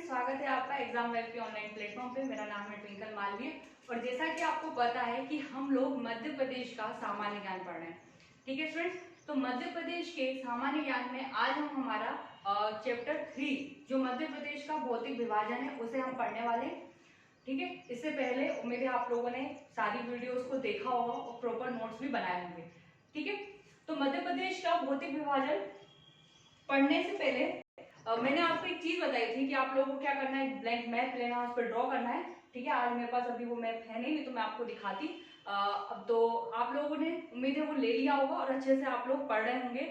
स्वागत है आपका एग्जाम वेब के ऑनलाइन प्लेटफॉर्म पे। मेरा नाम है ट्विंकल मालवीय और जैसा कि आपको पता है कि हम लोग मध्य प्रदेश का सामान्य ज्ञान पढ़ रहे हैं। ठीक है स्टूडेंट्स, तो मध्य प्रदेश के सामान्य ज्ञान में आज हम हमारा चैप्टर 3 जो मध्य प्रदेश का भौतिक विभाजन है उसे हम पढ़ने वाले हैं। ठीक है, इससे पहले उम्मीद है आप लोगों ने सारी वीडियोस को देखा होगा और प्रॉपर नोट्स भी बनाए होंगे। ठीक है, तो मध्य प्रदेश का भौतिक विभाजन पढ़ने से पहले मैंने आपको एक चीज बताई थी कि आप लोगों को क्या करना है, ब्लैंक मैप लेना है, उस पर ड्रॉ करना है। ठीक है, आज मेरे पास अभी वो मैप है नहीं तो मैं आपको दिखाती। अब तो आप लोगों ने उम्मीद है वो ले लिया होगा और अच्छे से आप लोग पढ़ रहे होंगे।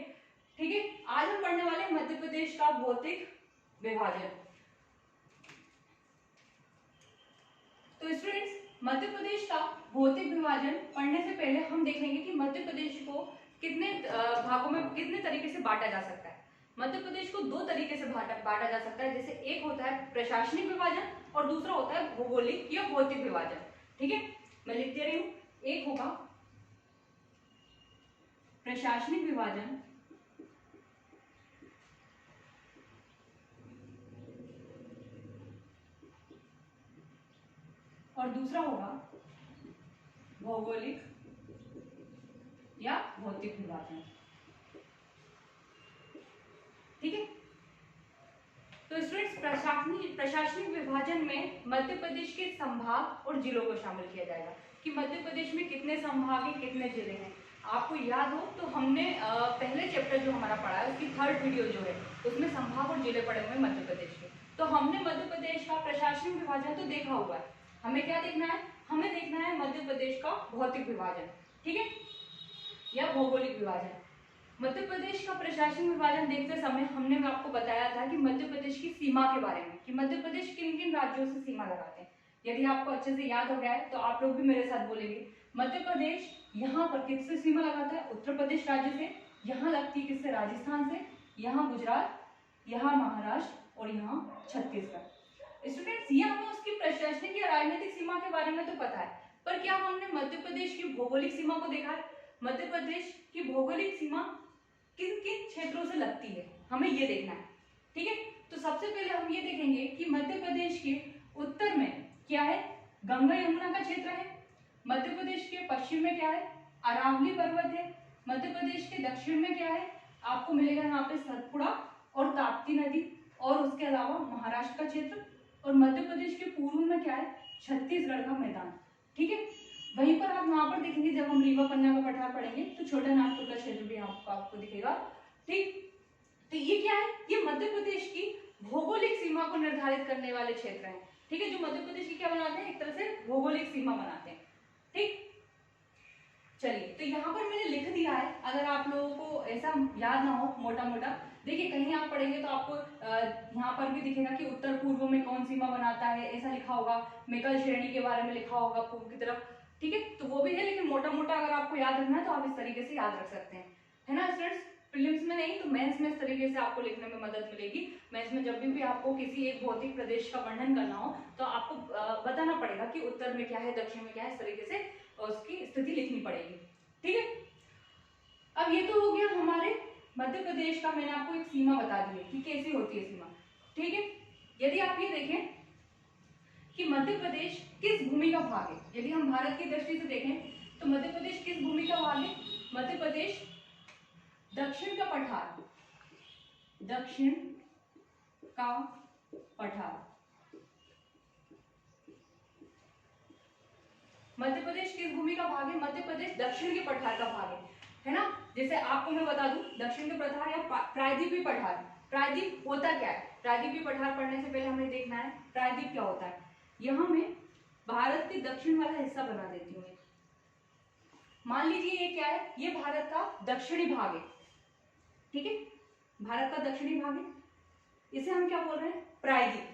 ठीक है, आज हम पढ़ने वाले हैं मध्य प्रदेश का भौतिक विभाजन। तो स्टूडेंट्स, मध्य प्रदेश का भौतिक विभाजन पढ़ने से पहले हम देखेंगे कि मध्य प्रदेश को कितने भागों में कितने तरीके से बांटा जा सकता है। मध्य प्रदेश को दो तरीके से बांटा जा सकता है। जैसे एक होता है प्रशासनिक विभाजन और दूसरा होता है भौगोलिक या भौतिक विभाजन। ठीक है, मैं लिख दे रही हूं। एक होगा प्रशासनिक विभाजन और दूसरा होगा भौगोलिक या भौतिक विभाजन। ठीक है, तो स्टूडेंट्स प्रशासनिक विभाजन में मध्य प्रदेश के संभाग और जिलों को शामिल किया जाएगा कि मध्य प्रदेश में कितने संभाग हैं, कितने जिले हैं। आपको याद हो तो हमने पहले चैप्टर जो हमारा पढ़ा है उसकी थर्ड वीडियो जो है उसमें संभाग और जिले पढ़े हुए मध्य प्रदेश के। तो हमने मध्य प्रदेश का प्रशासनिक विभाजन तो देखा हुआ है। हमें क्या देखना है, हमें देखना है मध्य प्रदेश का भौतिक विभाजन। ठीक है, या भौगोलिक विभाजन। मध्य प्रदेश का प्रशासनिक विभाजन देखते समय हमने आपको बताया था कि मध्य प्रदेश की सीमा के बारे में कि मध्य प्रदेश किन किन राज्यों से सीमा लगाते हैं। यदि आपको अच्छे से याद हो गया है तो आप लोग भी मेरे साथ बोलेंगे। मध्य प्रदेश यहाँ पर किससे सीमा लगाता है, उत्तर प्रदेश राज्य से। यहाँ लगती है किससे, राजस्थान से। यहाँ गुजरात, यहाँ महाराष्ट्र और यहाँ छत्तीसगढ़। स्टूडेंट्स, ये हमें उसकी प्रशासनिक या राजनीतिक सीमा के बारे में तो पता है, पर क्या हमने मध्य प्रदेश की भौगोलिक सीमा को देखा है? मध्य प्रदेश की भौगोलिक सीमा किन किन क्षेत्रों से लगती है, हमें ये देखना है। ठीक है, तो सबसे पहले हम ये देखेंगे कि मध्य प्रदेश के उत्तर में क्या है, गंगा यमुना का क्षेत्र है। मध्य प्रदेश के पश्चिम में क्या है, अरावली पर्वत है। मध्य प्रदेश के दक्षिण में क्या है, आपको मिलेगा यहाँ पे सतपुड़ा और ताप्ती नदी और उसके अलावा महाराष्ट्र का क्षेत्र। और मध्य प्रदेश के पूर्व में क्या है, छत्तीसगढ़ का मैदान। ठीक है, वहीं पर आप वहां पर देखेंगे जब हम रीवा पन्ना का पठार पढ़ेंगे तो छोटा नागपुर का क्षेत्र भी आपको दिखेगा। ठीक, तो ये क्या है, ये मध्य प्रदेश की भौगोलिक सीमा को निर्धारित करने वाले क्षेत्र हैं। ठीक है, जो मध्य प्रदेश की क्या बनाते हैं, एक तरह से भौगोलिक सीमा बनाते हैं। ठीक, चलिए, तो यहाँ पर मैंने लिख दिया है। अगर आप लोगों को ऐसा याद ना हो मोटा मोटा, देखिए कहीं आप पढ़ेंगे तो आपको यहाँ पर भी दिखेगा कि उत्तर पूर्व में कौन सीमा बनाता है, ऐसा लिखा होगा। मेकल श्रेणी के बारे में लिखा होगा पूर्व की तरफ। ठीक है, तो वो भी है, लेकिन मोटा मोटा अगर आपको याद रखना है तो आप इस तरीके से याद रख सकते हैं, है ना स्टूडेंट्स। प्रीलिम्स में नहीं तो मेंस में इस तरीके से आपको लिखने में मदद मिलेगी। मेंस में जब भी आपको किसी एक भौतिक प्रदेश का वर्णन करना हो तो आपको बताना पड़ेगा कि उत्तर में क्या है, दक्षिण में क्या है, इस तरीके से उसकी स्थिति लिखनी पड़ेगी। ठीक है, अब ये तो हो गया हमारे मध्य प्रदेश का, मैंने आपको एक सीमा बता दी है कि कैसी होती है सीमा। ठीक है, यदि आप ये देखें कि मध्य प्रदेश किस भूमि का भाग है, यदि हम भारत की दृष्टि से देखें तो मध्य प्रदेश किस भूमि का भाग है, मध्य प्रदेश दक्षिण का पठार, दक्षिण का पठार। मध्य प्रदेश किस भूमि का भाग है, मध्य प्रदेश दक्षिण के पठार का भाग है ना। जैसे आपको मैं बता दूं, दक्षिण के पठार या प्रायद्वीपीय पठार। प्रायद्वीप होता क्या है, प्रायद्वीपीय पठार पढ़ने से पहले हमें देखना है प्रायद्वीप क्या होता है। यहां मैं भारत के दक्षिण वाला हिस्सा बना देती हूँ। मान लीजिए ये क्या है, ये भारत का दक्षिणी भाग है। ठीक है, भारत का दक्षिणी भाग है, इसे हम क्या बोल रहे हैं, प्रायद्वीप।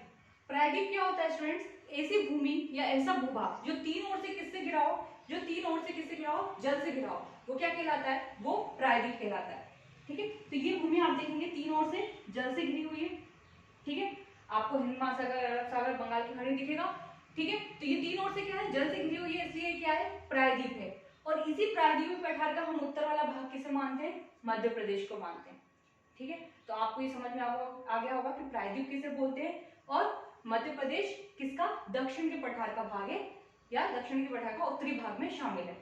प्रायद्वीप क्या होता है स्टूडेंट्स, ऐसी भूमि या ऐसा भूभाग जो तीन ओर से किससे घिरा हो, जो तीन ओर से किससे घिरा हो, जल से घिरा हो, वो क्या कहलाता है, वो प्रायद्वीप कहलाता है। ठीक है, तो ये भूमि आप देखेंगे तीन ओर से जल से घिरी हुई है। ठीक है, आपको हिंद महासागर, अरब सागर, बंगाल की खाड़ी दिखेगा। ठीक है, तो ये तीन ओर से क्या है, जल से घिरी हुई है, इसलिए क्या है, प्रायद्वीप है। और इसी प्रायद्वीपीय पठार का हम उत्तर वाला भाग किसे मानते हैं, मध्य प्रदेश को मानते हैं। ठीक है, तो आपको ये समझ में आ गया होगा कि प्रायद्वीप किसे बोलते हैं और मध्य प्रदेश किसका दक्षिण के पठार का भाग है या दक्षिण के पठार का उत्तरी भाग में शामिल है।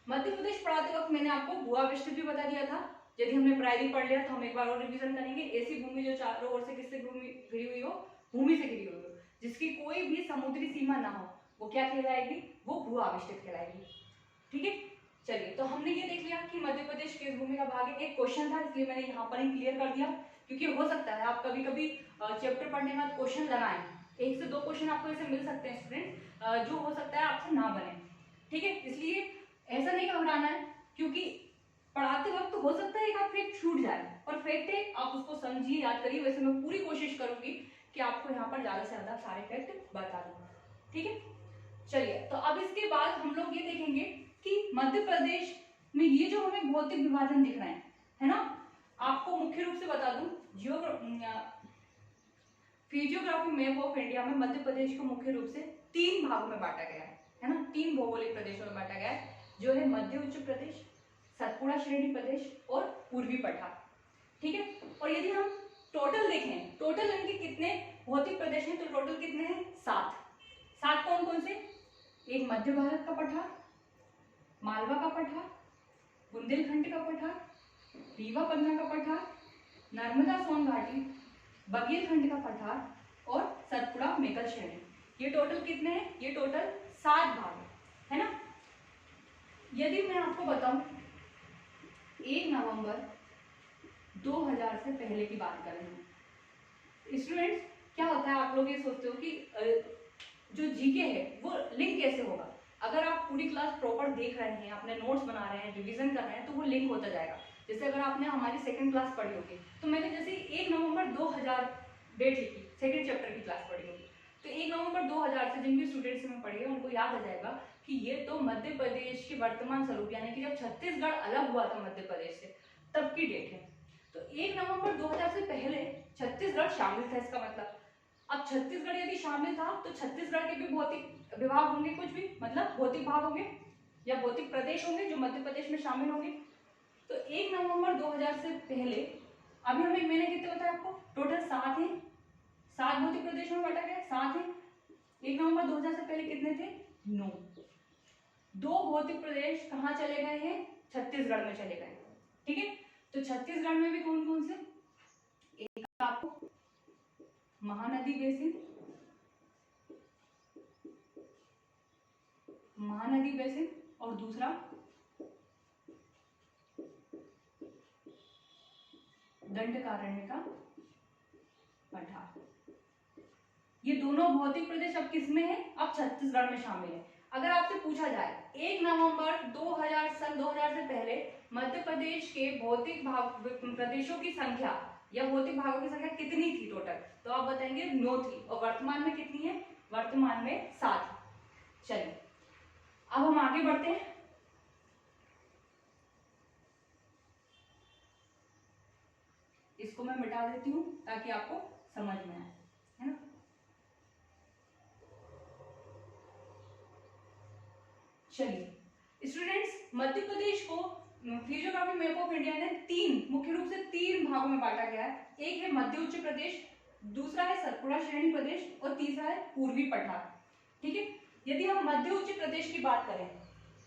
मध्य प्रदेश पढ़ाते वक्त मैंने आपको भू विस्तृत भी बता दिया था। यदि हमने प्रायद्वीप पढ़ लिया तो हम एक बार और रिवीजन करेंगे। ऐसी भूमि जो चारों ओर से किससे घिरी हुई हो, भूमि से घिरी हुई हो, जिसकी कोई भी समुद्री सीमा ना हो, वो क्या कहलाएगी, वो भू विस्तृत कहलाएगी। ठीक है, चलिए तो हमने ये देख लिया कि मध्य प्रदेश किस भूमि का भाग है। एक क्वेश्चन था इसलिए मैंने यहाँ पर ही क्लियर कर दिया, क्योंकि हो सकता है आप कभी कभी चैप्टर पढ़ने के बाद क्वेश्चन लगाएं, 1 से 2 क्वेश्चन आपको ऐसे मिल सकते हैं स्टूडेंट, जो हो सकता है आपसे ना बने। ठीक है, इसलिए ऐसा नहीं घबराना है, क्योंकि पढ़ाते वक्त तो हो सकता है एक आध फैक्ट छूट जाए, और फैक्ट है आप उसको समझिए, याद करिए। वैसे मैं पूरी कोशिश करूंगी कि आपको यहाँ पर ज्यादा से ज्यादा सारे फैक्ट बता दूं। ठीक है, चलिए तो अब इसके बाद हम लोग ये देखेंगे कि मध्य प्रदेश में ये जो हमें भौतिक विभाजन दिख रहे हैं, है ना, आपको मुख्य रूप से बता दूं, फिजियोग्राफी मैप ऑफ इंडिया में मध्य प्रदेश को मुख्य रूप से 3 भागों में बांटा गया है ना, 3 भौगोलिक प्रदेशों में बांटा गया है, जो है मध्य उच्च प्रदेश, सतपुड़ा श्रेणी प्रदेश और पूर्वी पठार। ठीक है, और यदि हम टोटल देखें, टोटल इनके कितने भौतिक प्रदेश हैं, तो टोटल कितने हैं, 7 कौन कौन से, एक मध्य भारत का पठार, मालवा का पठार, बुंदेलखंड का पठार, रीवा पन्ना का पठार, नर्मदा सोन घाटी, बघेलखंड का पठार और सतपुड़ा मेकल श्रेणी। ये टोटल कितने हैं, ये टोटल 7 भाग है ना। यदि मैं आपको बताऊं 1 नवंबर 2000 से पहले की बात करें, स्टूडेंट्स क्या होता है, आप लोग ये सोचते हो कि जो जीके है वो लिंक कैसे होगा। अगर आप पूरी क्लास प्रॉपर देख रहे हैं, अपने नोट्स बना रहे हैं, रिवीजन कर रहे हैं, तो वो लिंक होता जाएगा। जैसे अगर आपने हमारी सेकंड क्लास पढ़ी होगी, तो मैंने जैसे 1 नवंबर 2000 डेट लिखी, सेकंड चैप्टर की क्लास पढ़ी होगी, तो 1 नवंबर 2000 से जिन भी स्टूडेंट्स में पढ़ी है उनको याद आ जाएगा कि ये तो मध्य प्रदेश के वर्तमान स्वरूप, यानी कि जब छत्तीसगढ़ अलग हुआ था मध्य प्रदेश से, तब की डेट है। तो 1 नवंबर 2000 से पहले छत्तीसगढ़ शामिल था, इसका मतलब अब छत्तीसगढ़ यदि शामिल था तो छत्तीसगढ़ के भी भौतिक विभाग होंगे, कुछ भी मतलब भौतिक भाग होंगे या भौतिक प्रदेश होंगे जो मध्य प्रदेश में शामिल होंगे। तो 1 नवंबर 2000 से पहले, अभी हमें मैंने कितने बताया आपको, टोटल 7 हैं, 7 भौतिक प्रदेशों में बांटा गया, 7 हैं। 1 नवंबर 2000 से पहले कितने थे, 9। 2 भौतिक प्रदेश कहाँ चले गए हैं, छत्तीसगढ़ में चले गए। ठीक है, तो छत्तीसगढ़ में भी कौन कौन से, एक आपको महानदी बेसिन, और दूसरा दंडकारण्य का पठार। ये दोनों भौतिक प्रदेश अब किस में है, अब छत्तीसगढ़ में शामिल है। अगर आपसे पूछा जाए 1 नवंबर 2000 सन 2000 से पहले मध्य प्रदेश के भौतिक भाग प्रदेशों की संख्या या भौतिक भागों की संख्या कितनी थी टोटल, तो आप बताएंगे 9 थी, और वर्तमान में कितनी है, वर्तमान में 7। चलिए अब हम आगे बढ़ते हैं। इसको मैं मिटा देती हूं ताकि आपको समझ में आए, है ना। चलिए स्टूडेंट्स, मध्य प्रदेश को फिजियोग्राफी मैप ऑफ इंडिया ने 3 मुख्य रूप से 3 भागों में बांटा गया है। एक है मध्य उच्च प्रदेश, दूसरा है सतपुड़ा श्रेणी प्रदेश और तीसरा है पूर्वी पठार। ठीक है, यदि हम मध्य उच्च प्रदेश की बात करें,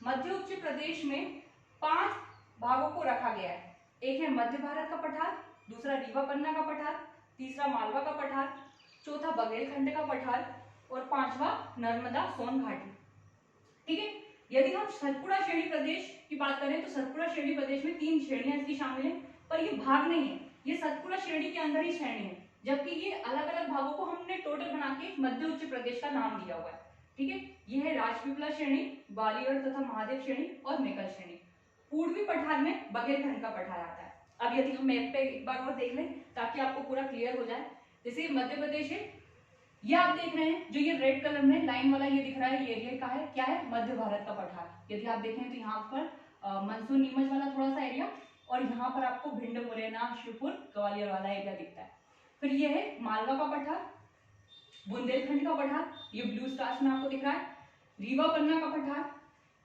मध्य उच्च प्रदेश में 5 भागों को रखा गया है। एक है मध्य भारत का पठार, दूसरा रीवा पन्ना का पठार, तीसरा मालवा का पठार, चौथा बघेलखंड का पठार और 5वां नर्मदा सोन घाटी। ठीक है, यदि हम सतपुड़ा श्रेणी प्रदेश की बात करें तो सतपुड़ा श्रेणी प्रदेश में 3 श्रेणियां इसकी शामिल हैं, पर ये भाग नहीं है, ये सतपुड़ा श्रेणी के अंदर ही श्रेणी है, जबकि ये अलग अलग भागों को हमने टोटल बना के मध्य उच्च प्रदेश का नाम दिया हुआ है। ठीक है, ये है राजपीपला श्रेणी, ग्वालियर तथा महादेव श्रेणी और मेकल श्रेणी। पूर्वी पठार में बघेलखंड का पठार आता है। अब यदि हम मैप पे एक बार और देख लें ताकि आपको पूरा क्लियर हो जाए, जैसे मध्य प्रदेश है, ये आप देख रहे हैं, जो ये रेड कलर में लाइन वाला ये दिख रहा है, ये एरिया का है, क्या है, मध्य भारत का पठार। यदि आप देखें तो यहाँ पर मंसूर नीमच वाला थोड़ा सा एरिया, और यहाँ पर आपको भिंड, मुरैना, शिवपुर, ग्वालियर वाला एरिया दिखता है। फिर ये है मालवा का पठार, बुंदेलखंड का पठार, ये ब्लू स्टार्च में आपको दिख रहा है, रीवा पन्ना का पठार,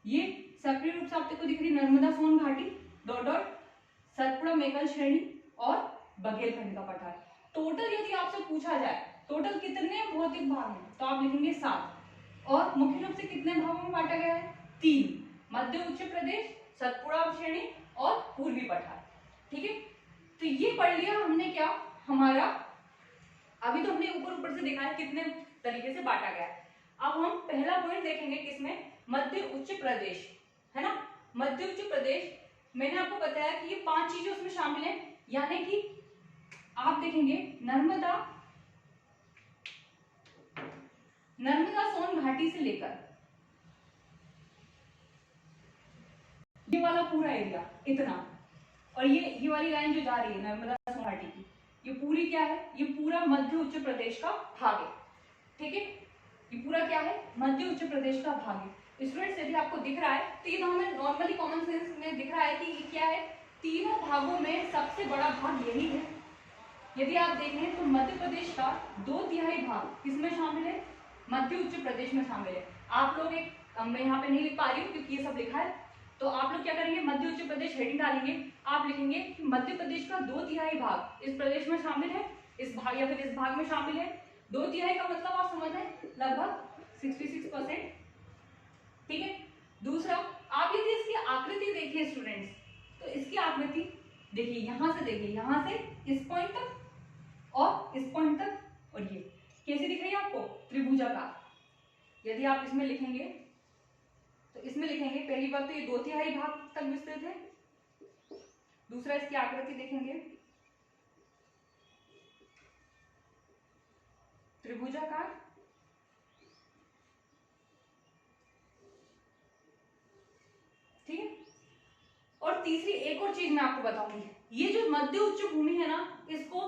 ये सक्रिय रूप से आपको दिख रही नर्मदा सोन घाटी, डॉट सतपुड़ा मेकल श्रेणी और बघेलखंड का पठार। टोटल यदि आपसे पूछा जाए टोटल कितने भौतिक भाग हैं, तो आप लिखेंगे 7। और मुख्य रूप से कितने भागों में बांटा गया है, 3, मध्य उच्च प्रदेश, सतपुड़ा श्रेणी और पूर्वी पठार। ठीक है, तो ये पढ़ लिया हमने क्या, हमारा अभी तो हमने ऊपर ऊपर से देखा है कितने तरीके से बांटा गया है। अब हम पहला पॉइंट देखेंगे किसमें, मध्य उच्च प्रदेश, है ना। मध्य उच्च प्रदेश, मैंने आपको बताया कि ये 5 चीजें उसमें शामिल है, यानी कि आप देखेंगे नर्मदा सोन घाटी से लेकर ये वाला पूरा एरिया इतना, और ये वाली लाइन जो जा रही है नर्मदा सोन घाटी की, ये पूरी क्या है, ये पूरा मध्य उच्च प्रदेश का भाग है। ठीक है, ये पूरा क्या है, मध्य उच्च प्रदेश का भाग है। स्टूडेंट्स यदि आपको दिख रहा है तो ये तो हमें नॉर्मली कॉमन सेंस में दिख रहा है कि ये क्या है, तीनों भागों में सबसे बड़ा भाग यही है। यदि आप देखें तो मध्य प्रदेश का 2/3 भाग किसमें शामिल है, मध्य उच्च प्रदेश में शामिल है। आप लोग एक, मैं यहाँ पे नहीं लिख पा रही हूँ क्योंकि ये सब लिखा है, तो आप लोग क्या करेंगे, मध्य उच्च प्रदेश हेडिंग डालेंगे, आप लिखेंगे कि मध्य प्रदेश का 2/3 भाग इस प्रदेश में शामिल है, इस भाग या फिर इस भाग में शामिल है। 2/3 का मतलब आप समझ रहे हैं, लगभग 66%। ठीक है, दूसरा आप यदि इसकी आकृति देखिए स्टूडेंट्स, तो इसकी आकृति देखिए, यहां से देखिए, यहां से इस पॉइंट तक और इस पॉइंट तक, और ये कैसे दिख रही है आपको, त्रिभुजाकार। यदि आप इसमें लिखेंगे तो इसमें लिखेंगे, पहली बात तो ये 2/3 भाग तक विस्तृत है, दूसरा इसकी आकृति देखेंगे त्रिभुजाकार, ठीक है। और तीसरी एक और चीज मैं आपको बताऊंगी, ये जो मध्य उच्च भूमि है ना, इसको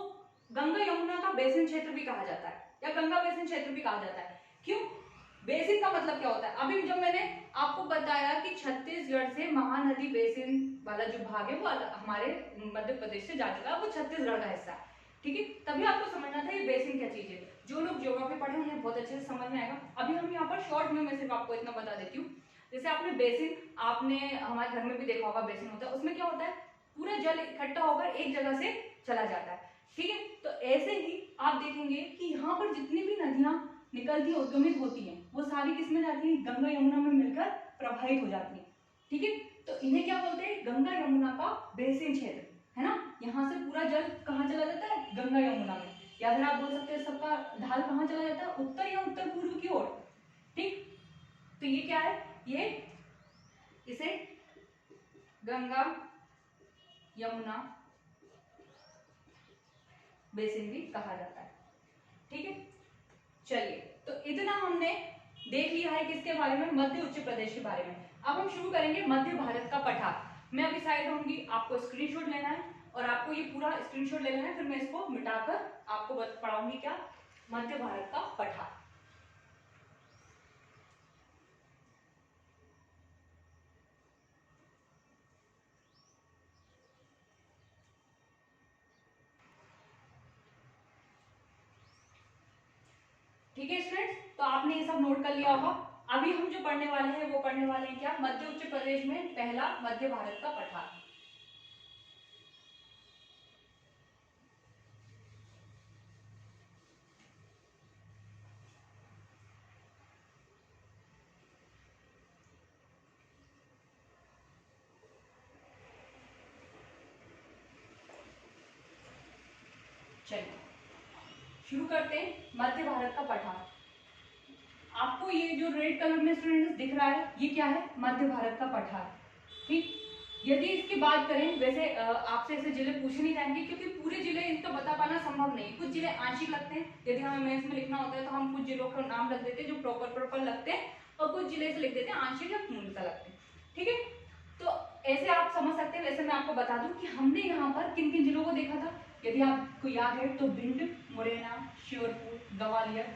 गंगा यमुना का बेसिन क्षेत्र भी कहा जाता है, या गंगा बेसिन क्षेत्र भी कहा जाता है। क्यों, बेसिन का मतलब क्या होता है, अभी जब मैंने आपको बताया कि छत्तीसगढ़ से महानदी बेसिन वाला जो भाग है वो हमारे मध्य प्रदेश से जा चुका है, वो छत्तीसगढ़ का हिस्सा है। ठीक है, तभी आपको समझना था ये बेसिन क्या चीज है। जो लोग ज्योग्राफी पढ़े उन्हें बहुत अच्छे से समझ में आएगा। अभी हम यहाँ पर शॉर्ट में मैं सिर्फ आपको इतना बता देती हूँ। जैसे आपने बेसिन, आपने हमारे घर में भी देखा होगा, बेसिन होता है, उसमें क्या होता है, पूरा जल इकट्ठा होकर एक जगह से चला जाता है। ठीक है, तो ऐसे ही आप देखेंगे कि यहाँ पर जितनी भी नदियां निकलती है, उद्गमित होती हैं, वो सारी किसमें जाती है, गंगा यमुना में मिलकर प्रवाहित हो जाती है। ठीक है, तो इन्हें क्या बोलते हैं, गंगा यमुना का बेसिन क्षेत्र, है ना। यहाँ से पूरा जल कहाँ चला जाता है, गंगा यमुना में, या फिर आप बोल सकते हैं सबका ढाल कहाँ चला जाता है, उत्तर या उत्तर पूर्व की ओर। ठीक, तो ये क्या है, ये इसे गंगा यमुना बेसिन भी कहा जाता है। ठीक है, चलिए, तो इतना हमने देख लिया है किसके बारे में, मध्य उच्च प्रदेश के बारे में। अब हम शुरू करेंगे मध्य भारत का पठार। मैं अभी साइड होंगी, आपको स्क्रीनशॉट लेना है और आपको ये पूरा स्क्रीनशॉट ले लेना है, फिर मैं इसको मिटाकर आपको पढ़ाऊंगी क्या, मध्य भारत का पठार। ठीक है स्टूडेंट्स, तो आपने ये सब नोट कर लिया होगा। अभी हम जो पढ़ने वाले हैं वो पढ़ने वाले हैं क्या, मध्य उच्च प्रदेश में पहला मध्य भारत का पठार। चलिए शुरू करते हैं मध्य भारत का पठार। आपको ये जो रेड कलर में स्टूडेंट्स दिख रहा है, ये क्या है, मध्य भारत का पठार। ठीक, यदि इसकी बात करें, वैसे आपसे ऐसे जिले पूछे नहीं जाएंगे क्योंकि पूरे जिले इनका बता पाना संभव नहीं। कुछ जिले आंशिक लगते हैं, यदि हमें मेंस में लिखना होता है तो हम कुछ जिलों का नाम रख देते हैं जो प्रॉपर लगते हैं, और कुछ जिले से लिख देते हैं आंशिक या पूर्णतः लगते हैं। ठीक है, तो ऐसे आप समझ सकते हैं। वैसे मैं आपको बता दूं कि हमने यहाँ पर किन किन जिलों को देखा था, यदि आपको याद है तो भिंड, मुरैना, श्योरपुर, ग्वालियर,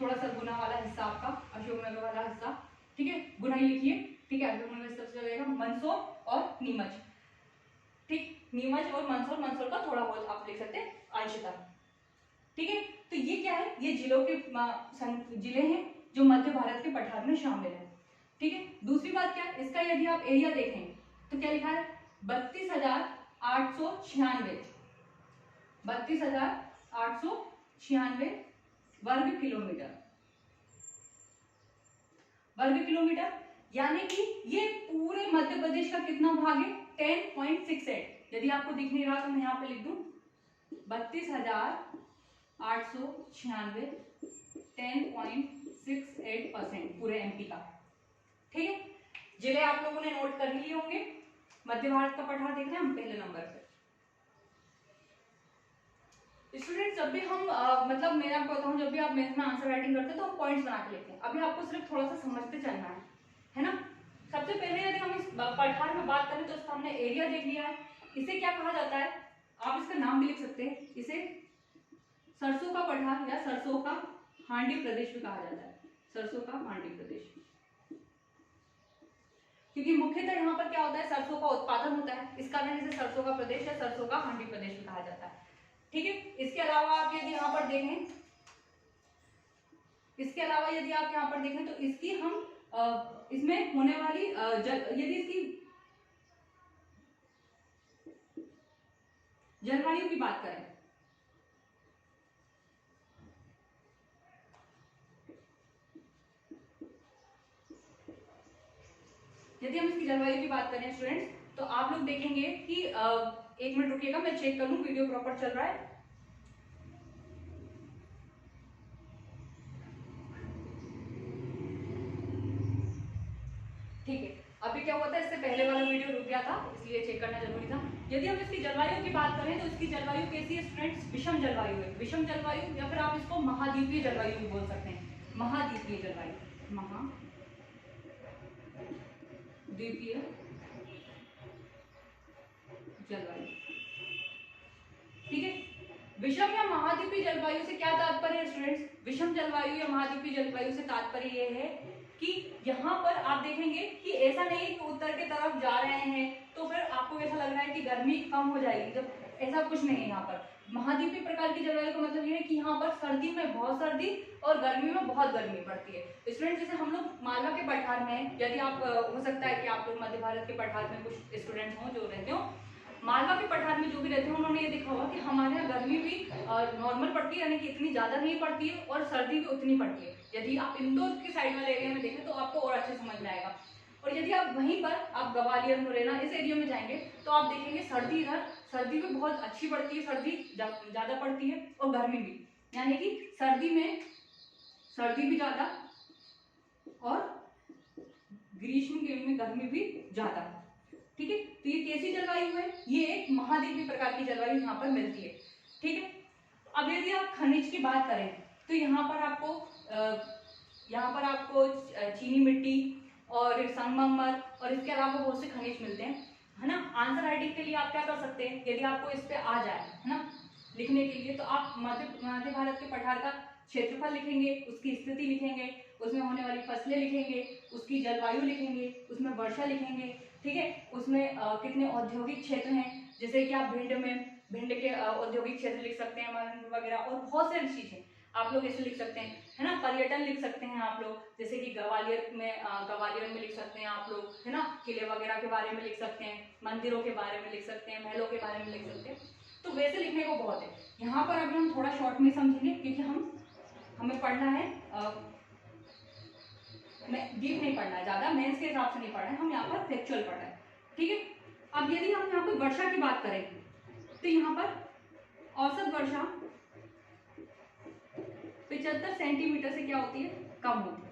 थोड़ा सा गुना वाला हिस्सा आपका, अशोकनगर वाला हिस्सा। ठीक है, गुना ही लिखिए। ठीक है, अशोकनगर सबसे चलेगा, मंदसौर और नीमच। ठीक, नीमच और मंदसौर, मंदसौर का थोड़ा बहुत आप लिख सकते हैं अंशतः। ठीक है, तो ये क्या है, ये जिलों के जिले हैं जो मध्य भारत के पठार में शामिल है। ठीक है, दूसरी बात क्या है, इसका यदि आप एरिया देखें तो क्या लिखा है, 32,896, 32,896 वर्ग किलोमीटर। वर्ग किलोमीटर यानी कि ये पूरे मध्य प्रदेश का कितना भाग है? 10.68। यदि आपको दिख नहीं रहा तो मैं यहाँ पे लिख दूं 32,896, 10.68% पूरे एमपी का। ठीक है, जिले आप लोगों ने नोट कर ही लिए होंगे। मध्य भारत का पठार देख रहे हैं हम पहले नंबर पे। स्टूडेंट जब भी हम मतलब मैं आपको बताऊं, जब भी आप मेंस में आंसर राइटिंग करते हैं तो हम पॉइंट्स बना के लिखते हैं। अभी आपको सिर्फ थोड़ा सा समझते चलना है ना। सबसे पहले यदि हम इस पठार में बात करें तो इसका हमने एरिया देख लिया है। इसे क्या कहा जाता है? आप इसका नाम भी लिख सकते हैं, इसे सरसों का पठार या सरसों का हांडी प्रदेश भी कहा जाता है। सरसों का हांडी प्रदेश, क्योंकि मुख्यतः यहाँ पर क्या होता है? सरसों का उत्पादन होता है, इस कारण इसे सरसों का प्रदेश या सरसों का हांडी प्रदेश भी कहा जाता है। ठीक है, इसके अलावा आप यदि यहाँ पर देखें, इसके अलावा यदि आप यहाँ पर देखें तो इसकी हम इसमें होने वाली यदि इसकी जलवायु की बात करें, यदि हम इसकी जलवायु की बात करें स्टूडेंट्स, तो आप लोग देखेंगे कि एक मिनट रुकिएगा, मैं चेक कर लूं वीडियो प्रॉपर चल रहा है। ठीक है, अभी क्या हुआ था, इससे पहले वाला वीडियो रुक गया था, इसलिए चेक करना जरूरी था। यदि हम इसकी जलवायु की बात करें तो इसकी जलवायु कैसी है स्टूडेंट्स? विषम जलवायु है। विषम जलवायु या फिर आप इसको महाद्वीपीय जलवायु भी बोल सकते हैं। महाद्वीपीय जलवायु, महाद्वीपीय जलवायु। ठीक है, विषम या महाद्वीपीय जलवायु से क्या तात्पर्य है स्टूडेंट्स? विषम जलवायु या महाद्वीपीय जलवायु से तात्पर्य यह है कि यहाँ पर आप देखेंगे कि ऐसा नहीं कि उत्तर की तरफ जा रहे हैं तो फिर आपको ऐसा लग रहा है कि गर्मी कम हो जाएगी, जब ऐसा कुछ नहीं है। यहाँ पर महाद्वीपीय प्रकार की जलवायु का मतलब ये है कि यहाँ पर सर्दी में बहुत सर्दी और गर्मी में बहुत गर्मी पड़ती है। स्टूडेंट जैसे हम लोग मालवा के पठार में, यदि आप हो सकता है कि आप लोग मध्य भारत के पठार में कुछ स्टूडेंट्स हों जो रहते हो, मालवा के पठार में जो भी रहते हैं उन्होंने ये देखा होगा कि हमारे यहाँ गर्मी भी नॉर्मल पड़ती है, यानी कि इतनी ज्यादा नहीं पड़ती है, और सर्दी भी उतनी पड़ती है। यदि आप इंदौर के साइड वाले एरिया में देखें तो आपको और अच्छे समझ में आएगा। और यदि आप वहीं पर आप ग्वालियर मुरैना इस एरिया में जाएंगे तो आप देखेंगे सर्दी इधर सर्दी भी बहुत अच्छी पड़ती है, सर्दी ज्यादा पड़ती है और गर्मी भी, यानी कि सर्दी में सर्दी भी ज्यादा और ग्रीष्म में गर्मी भी ज्यादा। ठीक है, तो ये कैसी जलवायु है? ये एक महाद्वीपीय प्रकार की जलवायु यहाँ पर मिलती है। ठीक है, अब यदि आप खनिज की बात करें तो यहाँ पर आपको चीनी मिट्टी और संगमरमर और इसके अलावा बहुत से खनिज मिलते हैं, है ना। आंसर राइटिंग के लिए आप क्या कर सकते हैं, यदि आपको इस पे आ जाए, है ना, लिखने के लिए, तो आप मध्य भारत के पठार का क्षेत्रफल लिखेंगे, उसकी स्थिति लिखेंगे, उसमें होने वाली फसलें लिखेंगे, उसकी जलवायु लिखेंगे, उसमें वर्षा लिखेंगे। ठीक है, उसमें कितने औद्योगिक क्षेत्र हैं, जैसे कि आप भिंड के औद्योगिक क्षेत्र लिख सकते हैं वगैरह, और बहुत सारी चीजें आप लोग ऐसे लिख सकते हैं, है ना। पर्यटन लिख सकते हैं आप लोग, जैसे कि ग्वालियर में लिख सकते हैं आप लोग, है ना। किले वगैरह के बारे में लिख सकते हैं, मंदिरों के बारे में लिख सकते हैं, महलों के बारे में लिख सकते हैं। तो वैसे लिखने को बहुत है। यहाँ पर अभी हम थोड़ा शॉर्ट में समझेंगे क्योंकि हमें पढ़ना है, डीप नहीं पढ़ना है, ज्यादा मेंस के हिसाब से नहीं पढ़ना है, हम यहाँ पर फैक्चुअल पढ़ना है। ठीक है, अब यदि हम यहाँ पर वर्षा की बात करें तो यहाँ पर औसत वर्षा 75 सेंटीमीटर से क्या होती है? कम होती है।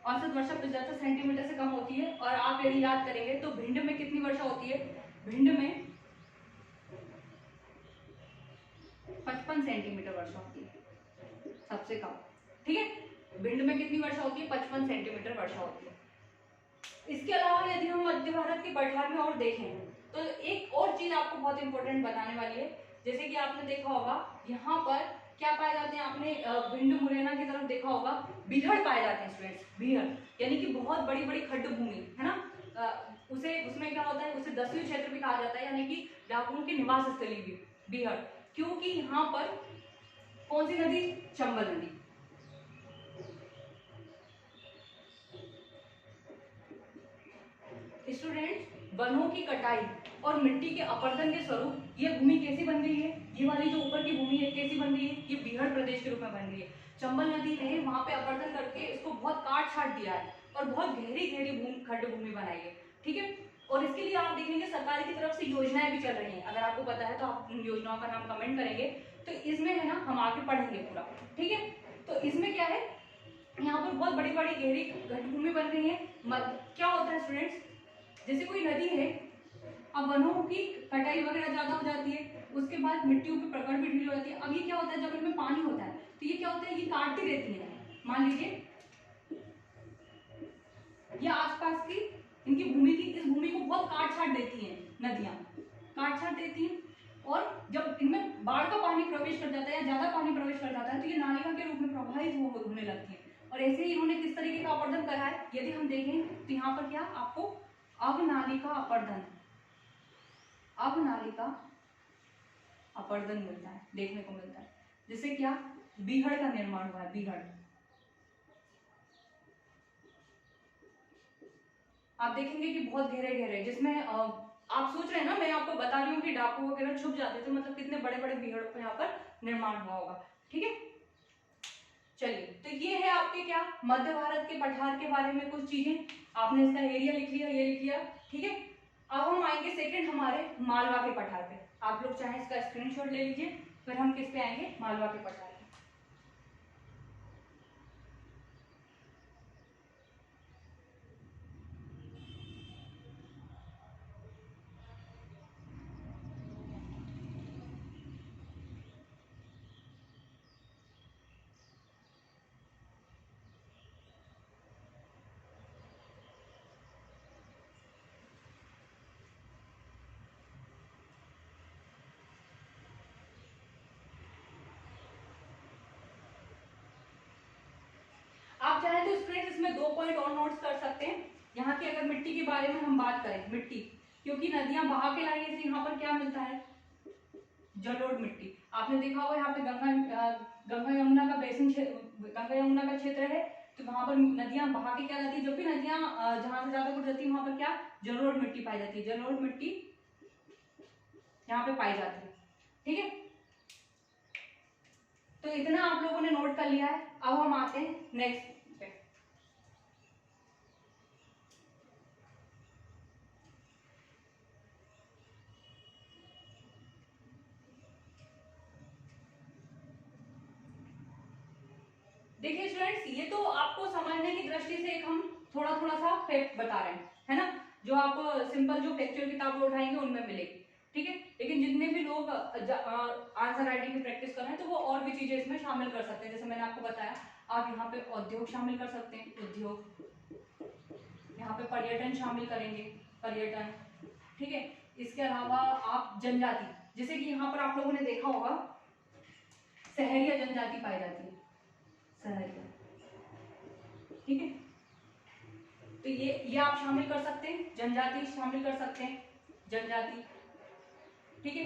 औसत वर्षा 75 सेंटीमीटर से कम होती है। और आप यदि याद करेंगे तो भिंड में कितनी वर्षा होती है? भिंड में 55 सेंटीमीटर वर्षा होती है, सबसे कम। ठीक है, भिंड में कितनी वर्षा होती है? 55 सेंटीमीटर वर्षा होती है। इसके अलावा यदि हम मध्य भारत के पठार में और देखें तो एक और चीज आपको बहुत इंपॉर्टेंट बताने वाली है। जैसे कि आपने देखा होगा यहाँ पर क्या पाए जाते हैं, आपने भिंड मुरैना की तरफ देखा होगा, बीहड़ पाए जाते हैं स्टूडेंट्स, बीहड़, यानी कि बहुत बड़ी बड़ी खड्ड भूमि, है ना। उसमें क्या होता है, उसे 10वीं क्षेत्र भी कहा जाता है, यानी कि डाकुओं की निवास स्थली भी बीहड़, क्योंकि यहाँ पर कौन सी नदी? चंबल नदी। स्टूडेंट्स वनों की कटाई और मिट्टी के अपरदन के स्वरूप ये भूमि कैसी बन गई है, ये वाली जो ऊपर की भूमि है कैसी बन गई है, ये बीहड़ प्रदेश के रूप में बन गई है। चंबल नदी ने वहां पे अपरदन करके इसको बहुत काट छाट दिया है और बहुत गहरी गहरी खड्ड भूमि बनाई है। ठीक है, और इसके लिए आप देखेंगे सरकार की तरफ से योजनाएं भी चल रही हैं। अगर आपको पता है तो आप उन योजनाओं का नाम कमेंट करेंगे, तो इसमें है ना हम आगे पढ़ेंगे पूरा। ठीक है, तो इसमें क्या है, यहाँ पर बहुत बड़ी बड़ी गहरी घट भूमि बन रही है। क्या होता है स्टूडेंट्स, जैसे कोई नदी है, अब वनों की कटाई वगैरह ज्यादा हो जाती है, उसके बाद मिट्टियों की प्रकड़ भी ढीली हो जाती है। अब ये क्या होता है, जब इनमें पानी होता है तो ये क्या होता है, ये काटती रहती है। मान लीजिए ये आसपास की इनकी भूमि की, इस भूमि को बहुत काट छाट देती है, नदियां काट छाट देती हैं। और जब इनमें बाढ़ का पानी प्रवेश कर जाता है या ज्यादा पानी प्रवेश कर जाता है तो ये नालिका के रूप में प्रवाहित होने लगती है। और ऐसे ही इन्होंने किस तरीके का अपरदन करा है, यदि हम देखें तो यहाँ पर क्या आपको अवनालिका अपरदन, अवनालिका अपरदन मिलता है, देखने को मिलता है। जिससे क्या बीहड़ का निर्माण हुआ है, बीहड़। आप देखेंगे कि बहुत गहरे गहरे, जिसमें आप सोच रहे हैं ना, मैं आपको बता रही हूँ कि डाकू वगैरह छुप जाते थे, मतलब कितने बड़े बड़े बीहड़ों का यहाँ पर निर्माण हुआ होगा। ठीक है, चलिए, तो ये है आपके क्या मध्य भारत के पठार के बारे में कुछ चीजें। आपने इसका एरिया लिख लिया, ये लिख लिया। ठीक है, अब हम आएंगे सेकंड हमारे मालवा के पठार पे। आप लोग चाहे इसका स्क्रीनशॉट ले लीजिए, फिर हम किस पे आएंगे, मालवा के पठार पे। आप चाहे तो स्टूडेंट्स इसमें 2 पॉइंट और नोट्स कर सकते हैं। यहाँ की अगर मिट्टी के बारे में हम बात करें, मिट्टी, क्योंकि नदियां बहा के लाई है, यहाँ पर क्या मिलता है, जलोढ़ मिट्टी। आपने देखा होगा यहाँ पे गंगा यमुना का बेसिन, गंगा यमुना का क्षेत्र है, तो वहां पर नदियां बहा के क्या जाती है, जब भी नदियां जहां से ज्यादा गुजरती है वहां पर क्या जलोढ़ मिट्टी पाई जाती है, जलोढ़ मिट्टी यहाँ पे पाई जाती है। ठीक है, तो इतना आप लोगों ने नोट कर लिया है। अब हम आते हैं नेक्स्ट पे। देखिए स्टूडेंट्स, ये तो आपको समझने की दृष्टि से एक हम थोड़ा थोड़ा सा फैक्ट बता रहे हैं, है ना, जो आप सिंपल जो फैक्चुअल किताबें उठाएंगे उनमें मिलेगी। ठीक है, लेकिन जितने भी लोग आंसर राइटिंग की प्रैक्टिस कर रहे हैं तो वो और भी चीजें इसमें शामिल कर सकते हैं। जैसे मैंने आपको बताया, आप यहाँ पे उद्योग शामिल कर सकते हैं, उद्योग, यहाँ पे पर्यटन शामिल करेंगे, पर्यटन। ठीक है, इसके अलावा आप जनजाति, जैसे कि यहाँ पर आप लोगों ने देखा होगा सहरिया जनजाति पाई जाती है, सहरिया। ठीक है, तो ये आप शामिल कर सकते हैं, जनजाति शामिल कर सकते हैं, जनजाति। ठीक है,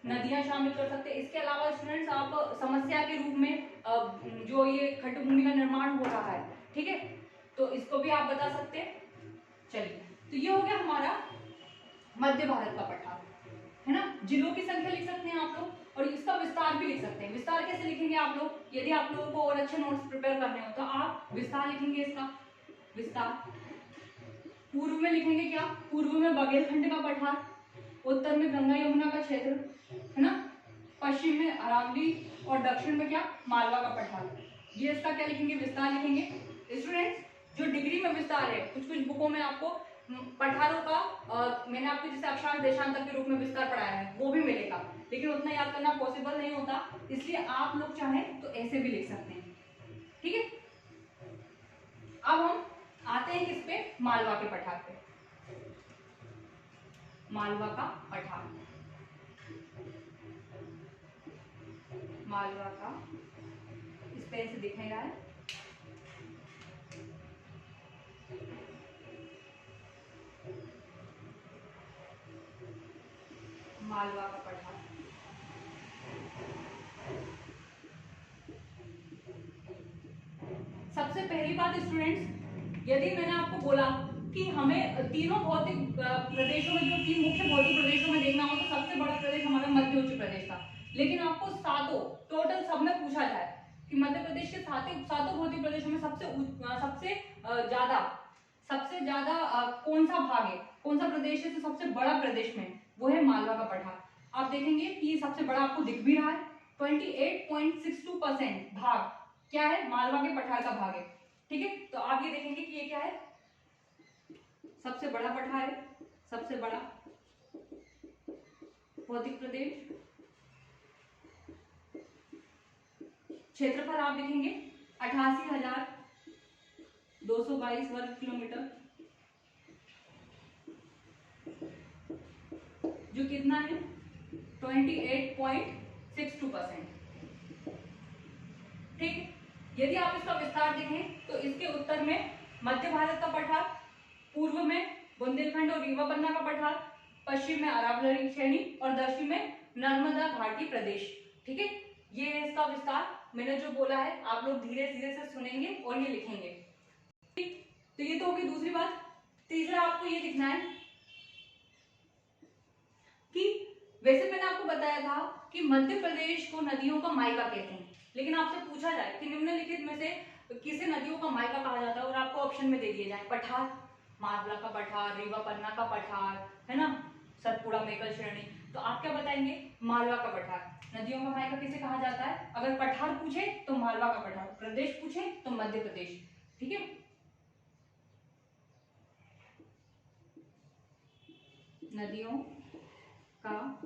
नदियां शामिल कर सकते हैं। इसके अलावा स्टूडेंट्स आप समस्या के रूप में जो ये खड्ड भूमि का निर्माण हो रहा है, ठीक है, तो इसको भी आप बता सकते हैं। चलिए, तो ये हो गया हमारा मध्य भारत का पठार, है ना। जिलों की संख्या लिख सकते हैं आप लोग, और इसका विस्तार भी लिख सकते हैं। विस्तार कैसे लिखेंगे आप लोग, यदि आप लोगों को और अच्छे नोट्स प्रिपेयर करने हो तो आप विस्तार लिखेंगे, इसका विस्तार। पूर्व में लिखेंगे क्या, पूर्व में बघेलखंड का पठार, उत्तर में गंगा यमुना का क्षेत्र, है ना, पश्चिम में अरावली, और दक्षिण में क्या मालवा का पठार। ये इसका क्या लिखेंगे, विस्तार लिखेंगे। स्टूडेंट्स, जो डिग्री में विस्तार है, कुछ कुछ बुकों में आपको पठारों का मैंने आपको जैसे अक्षांश देशांतर के रूप में विस्तार पढ़ाया है वो भी मिलेगा, लेकिन उतना याद करना पॉसिबल नहीं होता, इसलिए आप लोग चाहें तो ऐसे भी लिख सकते हैं। ठीक है, अब हम आते हैं किस पे, मालवा के पठार पे। मालवा का पठार, मालवा का, इस पेन से दिख नहीं रहा है, मालवा का पठार। सबसे पहली बात स्टूडेंट्स, यदि मैंने आपको बोला कि हमें तीनों भौतिक प्रदेशों में, जो 3 मुख्य भौतिक प्रदेशों में देखना हो तो सबसे बड़ा प्रदेश हमारा मध्य उच्च प्रदेश था। लेकिन आपको सातों टोटल सब में पूछा जाए कि मध्य प्रदेश के सातों भौतिक प्रदेशों में सबसे ज्यादा कौन सा भाग है, कौन सा प्रदेश है जो सबसे बड़ा प्रदेश में, वो है मालवा का पठार। आप देखेंगे कि ये सबसे बड़ा आपको दिख भी रहा है, 28.62% भाग क्या है, मालवा के पठार का भाग है। ठीक है, तो आप ये देखेंगे कि ये क्या है, सबसे बड़ा पठार है, सबसे बड़ा भौतिक प्रदेश। क्षेत्रफल आप देखेंगे 88,222 वर्ग किलोमीटर, जो कितना है 28.62%। ठीक, यदि आप इसका विस्तार देखें तो इसके उत्तर में मध्य भारत का पठार, पूर्व में बुंदेलखंड और रीवा पन्ना का पठार, पश्चिम में अरावली श्रेणी और दक्षिण में नर्मदा घाटी प्रदेश। ठीक है, ये है इसका विस्तार। मैंने जो बोला है आप लोग धीरे धीरे से सुनेंगे और ये लिखेंगे। ठीक, तो ये तो होगी दूसरी बात। तीसरा आपको ये लिखना है कि वैसे मैंने आपको बताया था कि मध्य प्रदेश को नदियों का मायका कहते हैं, लेकिन आपसे पूछा जाए कि निम्नलिखित में से किसे नदियों का मायका कहा जाता है और आपको ऑप्शन में दे दिया जाए पठार, मालवा का पठार, रीवा पन्ना का पठार, है ना, सतपुड़ा मेकल श्रेणी, तो आप क्या बताएंगे, मालवा का पठार। नदियों का मायका किसे कहा जाता है, अगर पठार पूछे तो मालवा का पठार, प्रदेश पूछे तो मध्य प्रदेश। ठीक है, नदियों का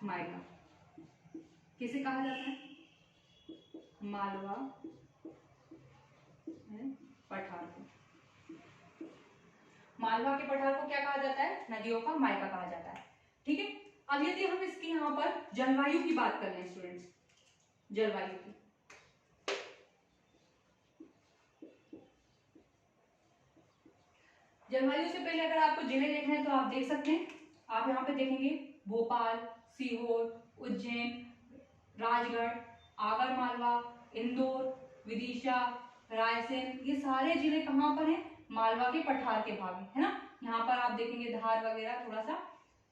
मायका किसे कहा जाता है, मालवा पठार को। मालवा के पठार को क्या कहा जाता है, नदियों का मायका कहा जाता है। ठीक है, अब यदि हम इसकी यहाँ पर जलवायु की बात कर लें स्टूडेंट्स, जलवायु की, जलवायु से पहले अगर आपको जिले देखने हैं तो आप देख सकते हैं, आप यहाँ पे देखेंगे भोपाल, सीहोर, उज्जैन, राजगढ़, आगर मालवा, इंदौर, विदिशा, रायसेन, ये सारे जिले कहाँ पर हैं, मालवा के पठार के भाग है ना। यहाँ पर आप देखेंगे धार वगैरह थोड़ा सा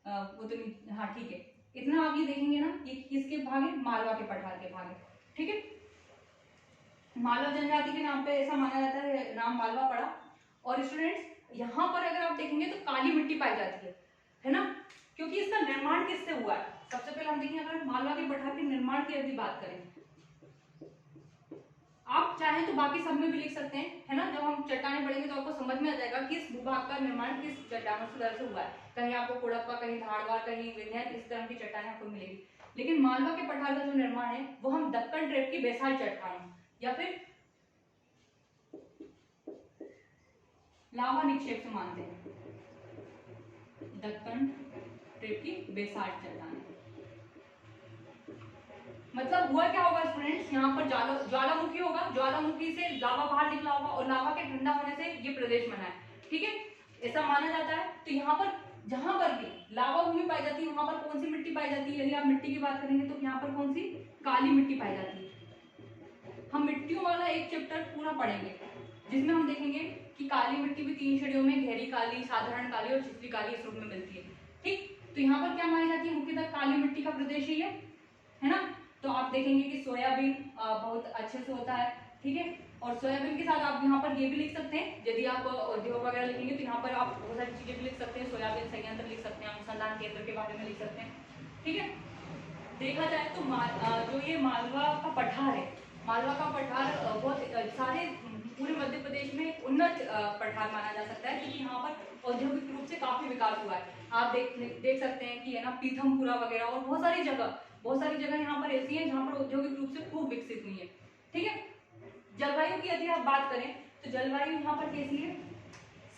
वो तो नहीं, हाँ ठीक है, इतना आप ये देखेंगे ना, ये किसके भाग है, मालवा के पठार के भाग है। ठीक है, मालवा जनजाति के नाम पे ऐसा माना जाता है, नाम मालवा पड़ा। और स्टूडेंट्स यहाँ पर अगर आप देखेंगे तो काली मिट्टी पाई जाती है ना, क्योंकि इसका निर्माण किससे हुआ है। सबसे पहले हम देखेंगे, अगर मालवा के पठार के निर्माण की यदि बात करें, आप चाहें तो बाकी सब में भी लिख सकते हैं, है ना, जब हम चट्टानें पढ़ेंगे तो आपको समझ में आ जाएगा किस भूभाग का निर्माण किस चट्टानों से हुआ है। कहीं आपको कोडप्पा, कहीं धारवाड़, कहीं विंध्य, इस तरह की चट्टानें आपको मिलेगी। लेकिन मालवा के पठार का जो निर्माण है वो हम दक्कन ट्रेप की बेसाल्ट चट्टानों या फिर लावा निक्षेप से मानते हैं, दक्कन ट्रेप की बेसाल्ट चट्टान। मतलब हुआ क्या होगा स्टूडेंट्स, यहाँ पर ज्वालामुखी होगा, ज्वालामुखी से लावा बाहर निकला होगा और लावा के ठंडा होने से ये प्रदेश बना है। ठीक है, ऐसा माना जाता है। तो यहाँ पर जहां पर भी लावा भूमि पाई जाती है वहां पर कौन सी मिट्टी पाई जाती है, यदि आप मिट्टी की बात करेंगे तो यहाँ पर कौन सी, काली मिट्टी पाई जाती है। हम मिट्टियों वाला एक चैप्टर पूरा पढ़ेंगे जिसमें हम देखेंगे कि काली मिट्टी भी 3 श्रेणियों में, गहरी काली, साधारण काली और छिछली काली इस रूप में मिलती है। ठीक, तो यहाँ पर क्या मानी जाती है, मुख्यतः काली मिट्टी का प्रदेश है ना। तो आप देखेंगे कि सोयाबीन बहुत अच्छे से होता है। ठीक है, और सोयाबीन के साथ आप यहाँ पर ये भी लिख सकते हैं, यदि आप उद्योग वगैरह लिखेंगे तो यहाँ पर आप बहुत सारी चीजें भी लिख सकते हैं, सोयाबीन संयंत्र लिख सकते हैं, अनुसंधान केंद्र के बारे में लिख सकते हैं। ठीक है, देखा जाए तो जो ये मालवा का पठार है, मालवा का पठार बहुत सारे पूरे मध्य प्रदेश में उन्नत पठार माना जा सकता है, क्योंकि यहाँ पर औद्योगिक रूप से काफी विकास हुआ है। आप देख सकते हैं कि है ना, पीथमपुरा वगैरह और बहुत सारी जगह यहाँ पर ऐसी है जहाँ पर औद्योगिक रूप से खूब विकसित हुई है। ठीक है, जलवायु की यदि आप बात करें तो जलवायु यहाँ पर कैसी है,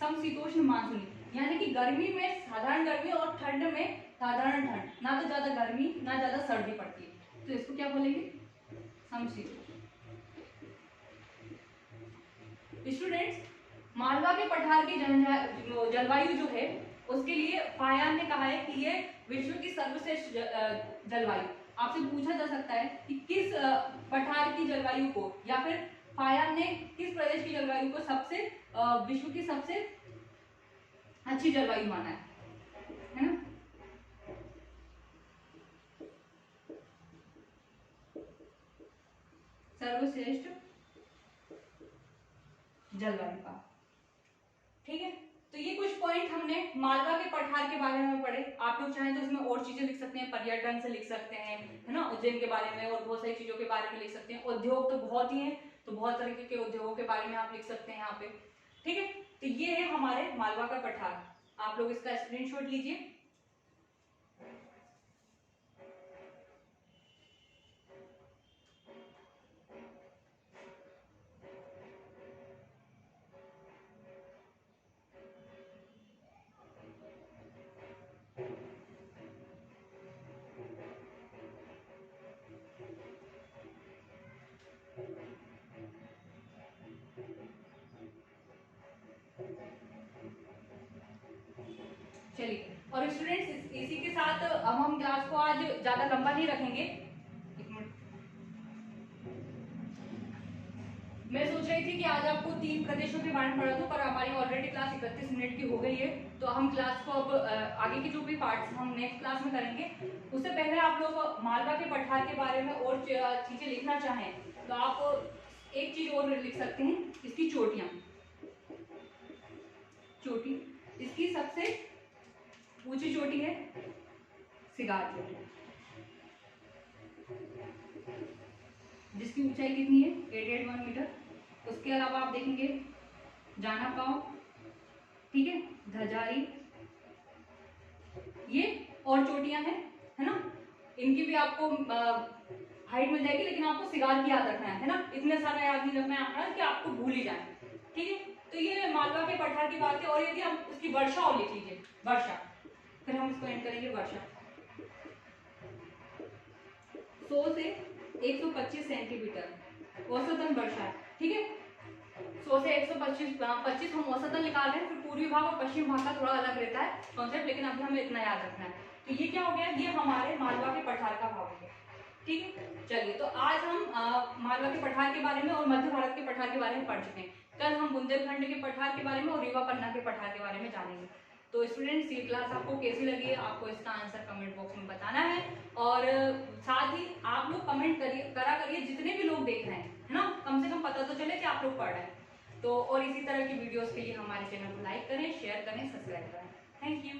समशीतोष्ण मानसूनी, यानी कि गर्मी में साधारण गर्मी और ठंड में साधारण ठंड, ना तो ज्यादा गर्मी ना ज्यादा सर्दी पड़ती है, तो इसको क्या बोलेंगे, समशीतोष्ण। स्टूडेंट्स, मालवा के पठार की जलवायु जो है उसके लिए फायान ने कहा है कि ये विश्व की सर्वश्रेष्ठ जलवायु। आपसे पूछा जा सकता है कि किस पठार की जलवायु को या फिर फायान ने किस प्रदेश की जलवायु को सबसे विश्व की सबसे अच्छी जलवायु माना है ना? सर्वश्रेष्ठ जलवायु का। ठीक है, तो ये कुछ पॉइंट हमने मालवा के पठार के बारे में पढ़े। आप लोग चाहें तो इसमें और चीजें लिख सकते हैं, पर्यटन से लिख सकते हैं, है ना, उज्जैन के बारे में और बहुत सारी चीजों के बारे में लिख सकते हैं। उद्योग तो बहुत ही है, तो बहुत तरीके के उद्योगों के बारे में आप लिख सकते हैं यहाँ पे। ठीक है, तो ये है हमारे मालवा का पठार। आप लोग इसका स्क्रीनशॉट लीजिए। चलिए, और स्टूडेंट्स इसी के साथ अब हम क्लास को आज ज्यादा लंबा नहीं रखेंगे। मैं सोच रही थी कि आज आपको 3 प्रदेशों के बारे में पढ़ा दूं, पर हमारी ऑलरेडी क्लास 31 मिनट की हो गई है, तो हम क्लास को अब आगे के जो भी पार्ट्स हम नेक्स्ट क्लास में करेंगे। उससे पहले आप लोग मालवा के पठार के बारे में और चीजें लिखना चाहें तो आप एक चीज और लिख सकते हैं, इसकी चोटियां। चोटी, इसकी सबसे ऊंची चोटी है सिगार चोटी, जिसकी ऊंचाई कितनी है 881 मीटर। उसके अलावा आप देखेंगे जाना पाव, ठीक है, धजारी, ये और चोटियां हैं, है ना, इनकी भी आपको हाइट मिल जाएगी, लेकिन आपको सिगार की याद रखना है ना, इतने सारा याद नहीं रखना है कि आपको भूल ही जाए। ठीक है, तो ये मालवा के पठार की बात है। और यदि हम उसकी वर्षा और लिख लीजिए, वर्षा, फिर हम इसको एंड करेंगे। वर्षा 100 से 125 सेंटीमीटर औसतन वर्षा है। ठीक है, 100 से 125 हम औसतन निकाल रहे हैं। फिर पूर्वी भाग और पश्चिम भाग का थोड़ा अलग रहता है कॉन्सेप्ट, लेकिन अभी हमें इतना याद रखना है। तो ये क्या हो गया, ये हमारे मालवा के पठार का भाग हो गया। ठीक है, चलिए, तो आज हम मालवा के पठार के बारे में और मध्य भारत के पठार के बारे में पढ़ चुके हैं। कल हम बुंदेलखंड के पठार के बारे में और रीवा पन्ना के पठार के बारे में जानेंगे। तो स्टूडेंट्स, ये क्लास आपको कैसी लगी, आपको इसका आंसर कमेंट बॉक्स में बताना है। और साथ ही आप लोग कमेंट करिए जितने भी लोग देख रहे हैं, है ना, कम से कम पता तो चले कि आप लोग पढ़ रहे हैं। तो और इसी तरह की वीडियोस के लिए हमारे चैनल को लाइक करें, शेयर करें, सब्सक्राइब करें। Thank you.